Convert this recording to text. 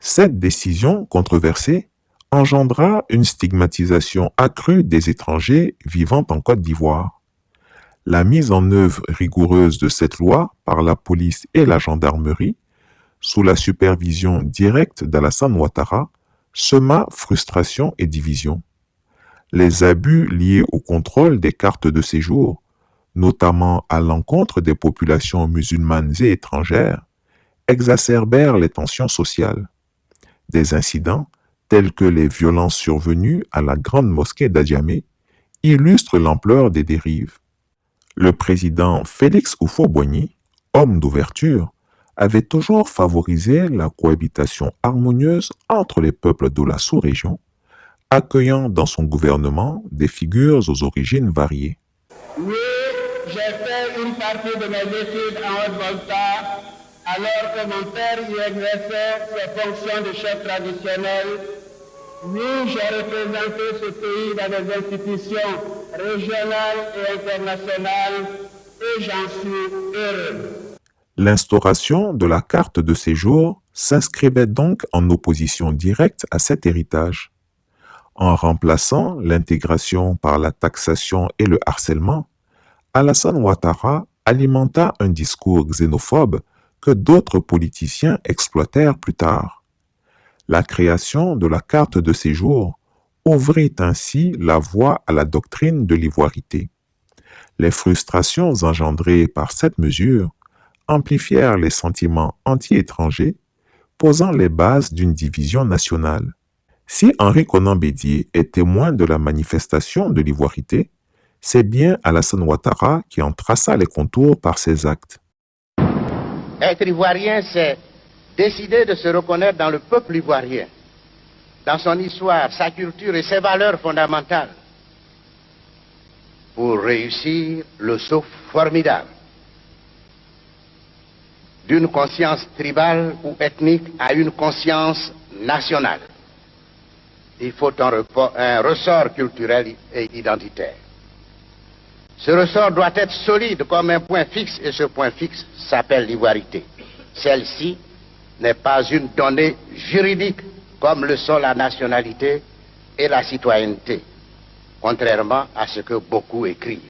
Cette décision controversée engendra une stigmatisation accrue des étrangers vivant en Côte d'Ivoire. La mise en œuvre rigoureuse de cette loi par la police et la gendarmerie, sous la supervision directe d'Alassane Ouattara, sema frustration et division. Les abus liés au contrôle des cartes de séjour, notamment à l'encontre des populations musulmanes et étrangères, exacerbèrent les tensions sociales. Des incidents, tels que les violences survenues à la grande mosquée d'Adjamé, illustrent l'ampleur des dérives. Le président Félix Houphouët-Boigny, homme d'ouverture, avait toujours favorisé la cohabitation harmonieuse entre les peuples de la sous-région, accueillant dans son gouvernement des figures aux origines variées. Oui, j'ai fait une partie de mes études en Haute-Volta, alors que mon père y exerçait ses fonctions de chef traditionnel. Oui, j'ai représenté ce pays dans des institutions régionales et internationales, et j'en suis heureux. L'instauration de la carte de séjour s'inscrivait donc en opposition directe à cet héritage. En remplaçant l'intégration par la taxation et le harcèlement, Alassane Ouattara alimenta un discours xénophobe que d'autres politiciens exploitèrent plus tard. La création de la carte de séjour ouvrit ainsi la voie à la doctrine de l'ivoirité. Les frustrations engendrées par cette mesure amplifièrent les sentiments anti-étrangers, posant les bases d'une division nationale. Si Henri Konan Bédié est témoin de la manifestation de l'ivoirité, c'est bien Alassane Ouattara qui en traça les contours par ses actes. Être ivoirien, c'est décider de se reconnaître dans le peuple ivoirien, dans son histoire, sa culture et ses valeurs fondamentales, pour réussir le saut formidable d'une conscience tribale ou ethnique à une conscience nationale. Il faut un ressort culturel et identitaire. Ce ressort doit être solide comme un point fixe, et ce point fixe s'appelle l'ivoirité. Celle-ci n'est pas une donnée juridique comme le sont la nationalité et la citoyenneté, contrairement à ce que beaucoup écrivent.